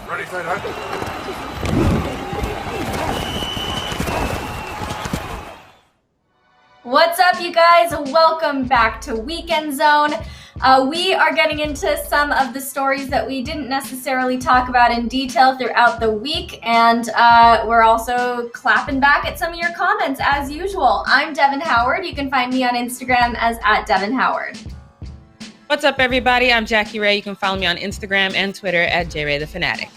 Ready, tight, hut. What's up, you guys? Welcome back to Weekend Zone. We are getting into some of the stories that we didn't necessarily talk about in detail throughout the week, and we're also clapping back at some of your comments as usual. I'm Devyn Howard. You can find me on Instagram as @DevynHoward. What's up, everybody? I'm Jackie Ray. You can follow me on Instagram and Twitter at JRayTheFanatic.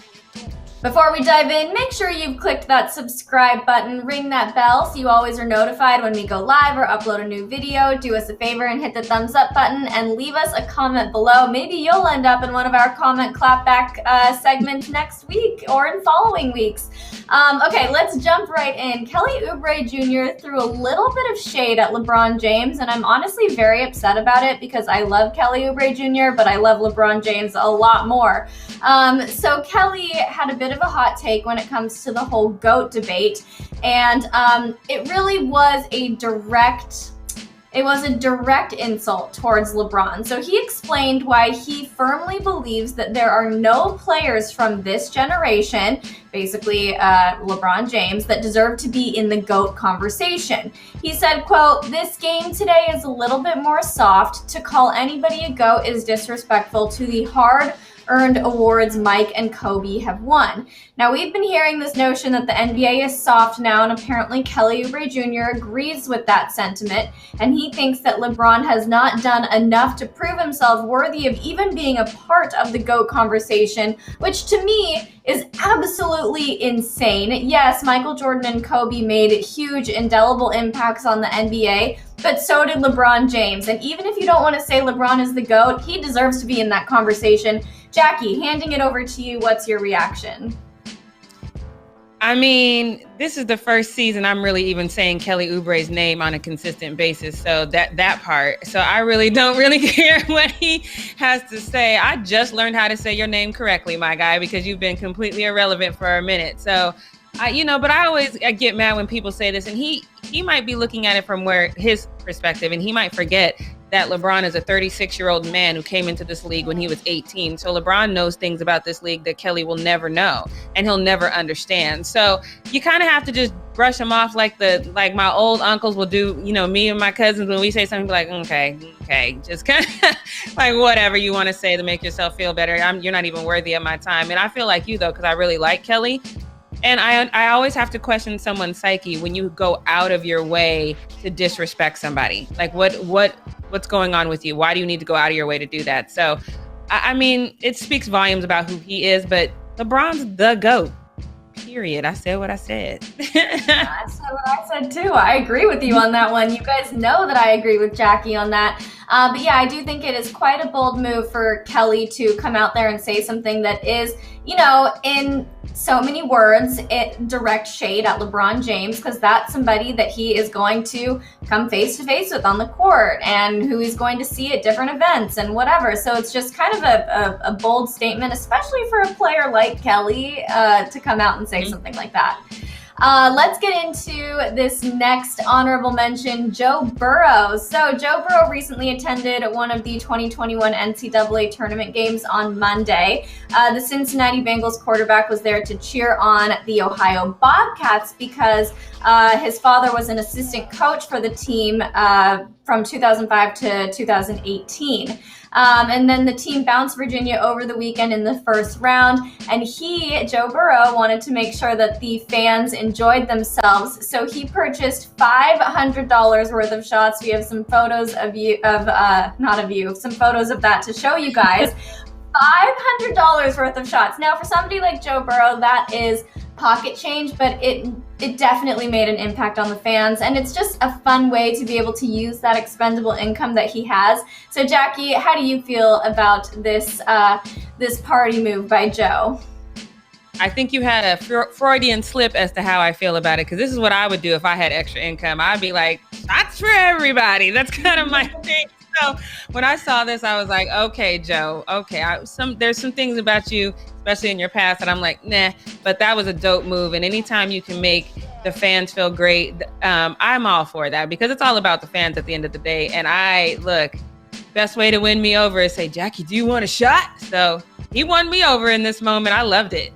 Before we dive in, make sure you've clicked that subscribe button, ring that bell so you always are notified when we go live or upload a new video. Do us a favor and hit the thumbs up button and leave us a comment below. Maybe you'll end up in one of our comment clapback segments next week or in following weeks. Okay, let's jump right in. Kelly Oubre Jr. threw a little bit of shade at LeBron James, and I'm honestly very upset about it because I love Kelly Oubre Jr., but I love LeBron James a lot more. So Kelly had a bit of a hot take when it comes to the whole GOAT debate, and it really was a direct insult towards LeBron. So he explained why he firmly believes that there are no players from this generation, basically LeBron James, that deserve to be in the GOAT conversation. He said, quote, "This game today is a little bit more soft. To call anybody a GOAT is disrespectful to the hard-earned awards Mike and Kobe have won." Now, we've been hearing this notion that the NBA is soft now, and apparently Kelly Oubre Jr. agrees with that sentiment, and he thinks that LeBron has not done enough to prove himself worthy of even being a part of the GOAT conversation, which to me is absolutely insane. Yes, Michael Jordan and Kobe made huge, indelible impacts on the NBA, but so did LeBron James. And even if you don't want to say LeBron is the GOAT, he deserves to be in that conversation. Jackie, handing it over to you, what's your reaction? I mean, this is the first season I'm really even saying Kelly Oubre's name on a consistent basis. So that part. So I really don't really care what he has to say. I just learned how to say your name correctly, my guy, because you've been completely irrelevant for a minute. So, but I get mad when people say this, and he might be looking at it from where his perspective, and he might forget that LeBron is a 36-year-old man who came into this league when he was 18. So LeBron knows things about this league that Kelly will never know, and he'll never understand. So you kind of have to just brush him off like my old uncles will do, me and my cousins, when we say something, be like, okay, just kind of like whatever you want to say to make yourself feel better. You're not even worthy of my time. And I feel like you, though, because I really like Kelly. And I always have to question someone's psyche when you go out of your way to disrespect somebody. Like what's going on with you? Why do you need to go out of your way to do that? So, I mean, it speaks volumes about who he is, but LeBron's the GOAT. Period. I said what I said. I said what I said too. I agree with you on that one. You guys know that I agree with Jackie on that. But yeah, I do think it is quite a bold move for Kelly to come out there and say something that is, in so many words, direct shade at LeBron James, because that's somebody that he is going to come face to face with on the court and who he's going to see at different events and whatever. So it's just kind of a bold statement, especially for a player like Kelly to come out and say something like that. Let's get into this next honorable mention, Joe Burrow. So Joe Burrow recently attended one of the 2021 NCAA tournament games on Monday. The Cincinnati Bengals quarterback was there to cheer on the Ohio Bobcats because his father was an assistant coach for the team from 2005 to 2018. And then the team bounced Virginia over the weekend in the first round. And Joe Burrow, wanted to make sure that the fans enjoyed themselves. So he purchased $500 worth of shots. We have some photos some photos of that to show you guys. $500 worth of shots. Now, for somebody like Joe Burrow, that is pocket change, but it definitely made an impact on the fans, and it's just a fun way to be able to use that expendable income that he has. So, Jackie, how do you feel about this party move by Joe? I think you had a Freudian slip as to how I feel about it, because this is what I would do if I had extra income. I'd be like, that's for everybody. That's kind of my thing. So when I saw this, I was like, okay, Joe, okay. There's some things about you, especially in your past, that I'm like, nah, but that was a dope move. And anytime you can make the fans feel great, I'm all for that, because it's all about the fans at the end of the day. And best way to win me over is say, Jackie, do you want a shot? So he won me over in this moment. I loved it.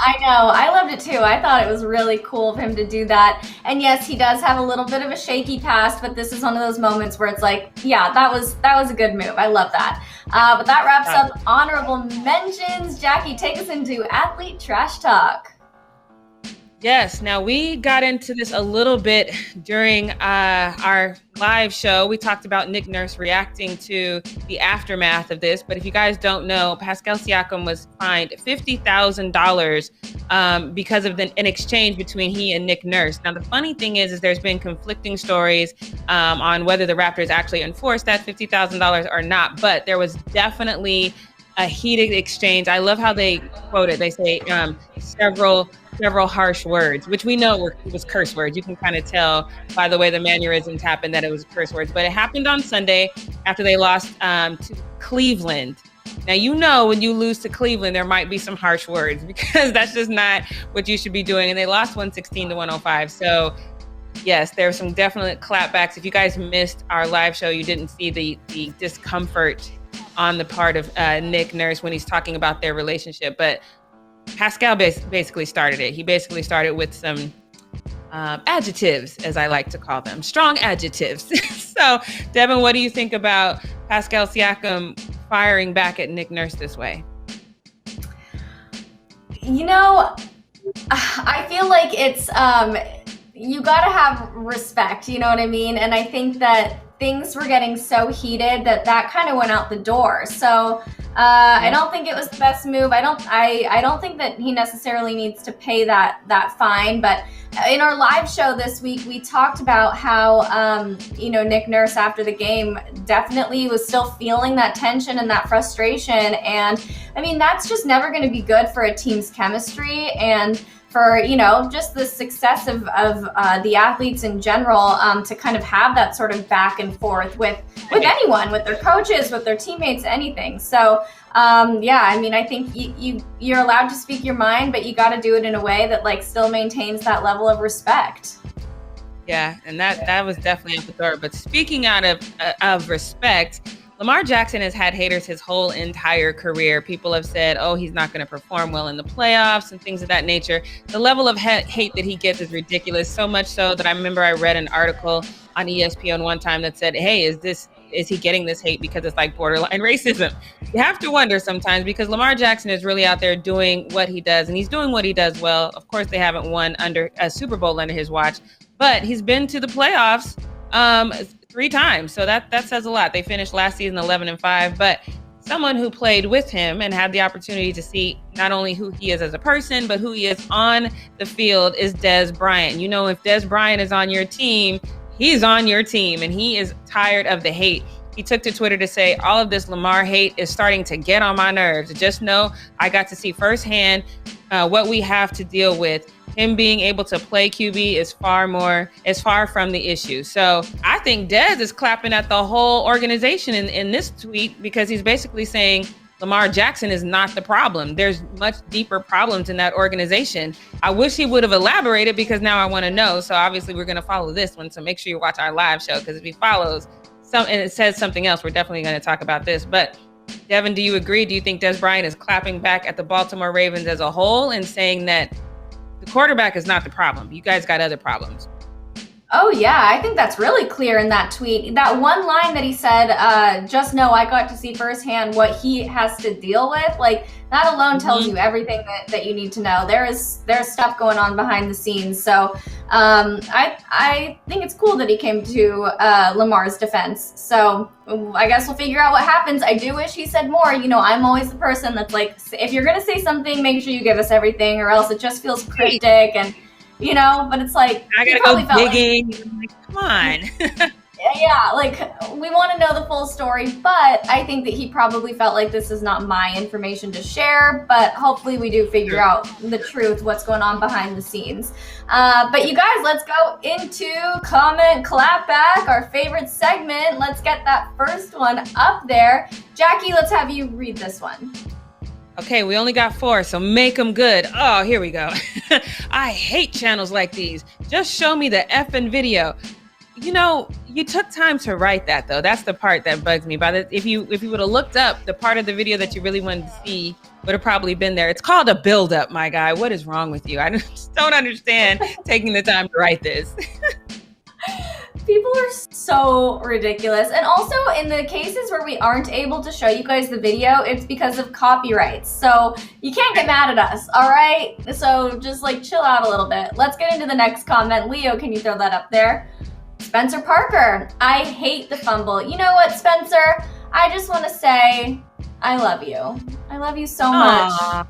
I know. I loved it too. I thought it was really cool of him to do that. And yes, he does have a little bit of a shaky past, but this is one of those moments where it's like, yeah, that was a good move. I love that. But that wraps up honorable mentions. Jackie, take us into athlete trash talk. Yes. Now, we got into this a little bit during our live show. We talked about Nick Nurse reacting to the aftermath of this. But if you guys don't know, Pascal Siakam was fined $50,000 because of an exchange between he and Nick Nurse. Now, the funny thing is there's been conflicting stories on whether the Raptors actually enforced that $50,000 or not. But there was definitely a heated exchange. I love how they quote it. They say several harsh words, which we know was curse words. You can kind of tell by the way the mannerisms happened that it was curse words. But it happened on Sunday after they lost to Cleveland. Now, you know, when you lose to Cleveland, there might be some harsh words because that's just not what you should be doing. And they lost 116-105. So yes, there were some definite clapbacks. If you guys missed our live show, you didn't see the discomfort on the part of Nick Nurse when he's talking about their relationship. But Pascal basically started it. He basically started with some adjectives, as I like to call them, strong adjectives. So, Devyn, what do you think about Pascal Siakam firing back at Nick Nurse this way? You know, I feel like it's, you got to have respect, you know what I mean? And I think that things were getting so heated that kind of went out the door. So I don't think it was the best move. I don't think that he necessarily needs to pay that fine. But in our live show this week, we talked about how Nick Nurse after the game definitely was still feeling that tension and that frustration. And I mean, that's just never going to be good for a team's chemistry and for, just the success of the athletes in general, to kind of have that sort of back and forth with anyone, with their coaches, with their teammates, anything. So, I mean, I think you're allowed to speak your mind, but you got to do it in a way that still maintains that level of respect. Yeah, and that was definitely at the door. But speaking out of respect, Lamar Jackson has had haters his whole entire career. People have said, oh, he's not going to perform well in the playoffs and things of that nature. The level of hate that he gets is ridiculous, so much so that I remember I read an article on ESPN one time that said, hey, is he getting this hate because it's like borderline racism? You have to wonder sometimes because Lamar Jackson is really out there doing what he does, and he's doing what he does well. Of course, they haven't won under a Super Bowl under his watch, but he's been to the playoffs 3 times. So that says a lot. They finished last season 11-5, but someone who played with him and had the opportunity to see not only who he is as a person, but who he is on the field is Dez Bryant. You know, if Dez Bryant is on your team, he's on your team, and he is tired of the hate. He took to Twitter to say, all of this Lamar hate is starting to get on my nerves. Just know I got to see firsthand what we have to deal with. Him being able to play QB is far from the issue. So I think Dez is clapping at the whole organization in this tweet because he's basically saying Lamar Jackson is not the problem. There's much deeper problems in that organization. I wish he would have elaborated because now I want to know. So obviously we're going to follow this one. So make sure you watch our live show because if he follows and it says something else, we're definitely going to talk about this. But Devyn, do you agree? Do you think Dez Bryant is clapping back at the Baltimore Ravens as a whole and saying that the quarterback is not the problem? You guys got other problems. Oh, yeah. I think that's really clear in that tweet. That one line that he said, just know I got to see firsthand what he has to deal with. That alone tells you everything that you need to know. There's stuff going on behind the scenes. So I think it's cool that he came to Lamar's defense. So I guess we'll figure out what happens. I do wish he said more. I'm always the person that's like, if you're going to say something, make sure you give us everything or else it just feels cryptic and but it's like I gotta go digging. Come on. We want to know the full story, but I think that he probably felt like this is not my information to share, but hopefully we do figure out the truth, what's going on behind the scenes. But you guys, let's go into comment clapback, our favorite segment. Let's get that first one up there. Jackie, let's have you read this one. Okay, we only got 4, so make them good. Oh, here we go. I hate channels like these. Just show me the effing video. you took time to write that though. That's the part that bugs me. If you would have looked up the part of the video that you really wanted to see, would have probably been there. It's called a build-up, my guy. What is wrong with you? I just don't understand taking the time to write this. People are so ridiculous. And also in the cases where we aren't able to show you guys the video, it's because of copyrights. So you can't get mad at us, all right? So just like chill out a little bit. Let's get into the next comment. Leo, can you throw that up there? Spencer Parker, I hate the fumble. You know what, Spencer? I just want to say I love you. I love you so much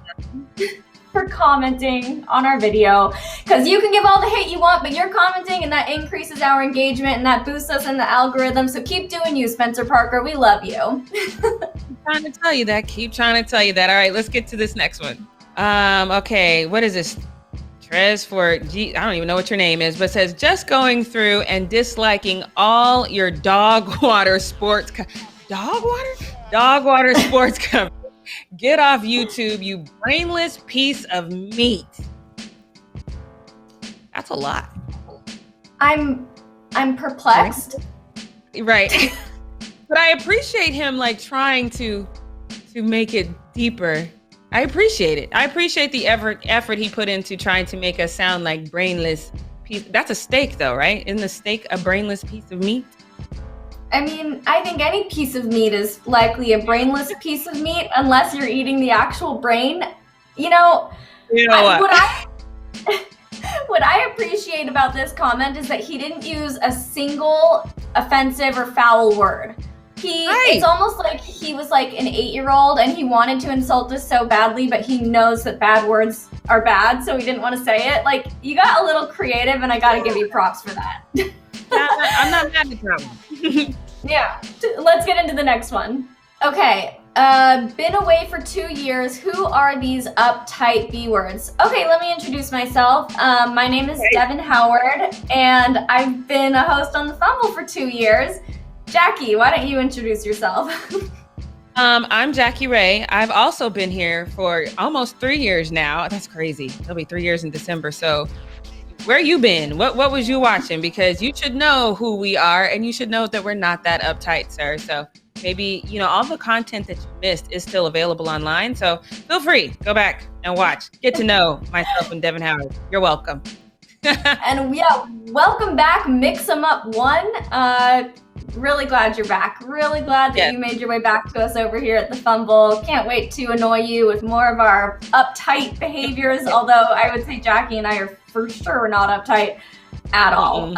for commenting on our video, because you can give all the hate you want, but you're commenting and that increases our engagement and that boosts us in the algorithm. So keep doing you, Spencer Parker. We love you. Keep trying to tell you that. Keep trying to tell you that. All right, let's get to this next one. Okay, what is this? Trez for G, I don't even know what your name is, but says just going through and disliking all your dog water sports coverage. Get off YouTube, you brainless piece of meat. That's a lot. I'm perplexed. Right. But I appreciate him like trying to make it deeper. I appreciate it. I appreciate the effort he put into trying to make us sound like brainless piece. That's a steak though, right? Isn't a steak a brainless piece of meat? I mean, I think any piece of meat is likely a brainless piece of meat unless you're eating the actual brain. What I appreciate about this comment is that he didn't use a single offensive or foul word. It's almost like he was like an 8-year-old and he wanted to insult us so badly, but he knows that bad words are bad, so he didn't want to say it. Like, you got a little creative and I gotta give you props for that. I'm not mad at that one. Yeah, let's get into the next one. Okay, been away for 2 years. Who are these uptight B words? Okay, let me introduce myself. My name is Devyn Howard, and I've been a host on The Fumble for 2 years. Jackie, why don't you introduce yourself? I'm Jackie Ray. I've also been here for almost 3 years now. That's crazy. It'll be 3 years in December. So where you been? What was you watching? Because you should know who we are, and you should know that we're not that uptight, sir. So maybe, all the content that you missed is still available online. So feel free, go back and watch. Get to know myself and Devyn Howard. You're welcome. And yeah, welcome back. Mix 'em up one. Really glad you're back. Really glad that you made your way back to us over here at The Fumble. Can't wait to annoy you with more of our uptight behaviors, although I would say Jackie and I are for sure not uptight at all.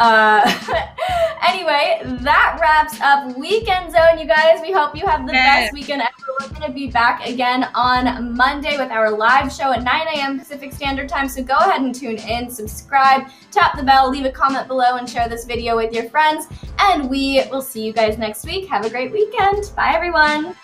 Anyway, that wraps up Weekend Zone, you guys. We hope you have the best weekend ever. We're going to be back again on Monday with our live show at 9 a.m. Pacific Standard Time. So go ahead and tune in, subscribe, tap the bell, leave a comment below, and share this video with your friends. And we will see you guys next week. Have a great weekend. Bye, everyone.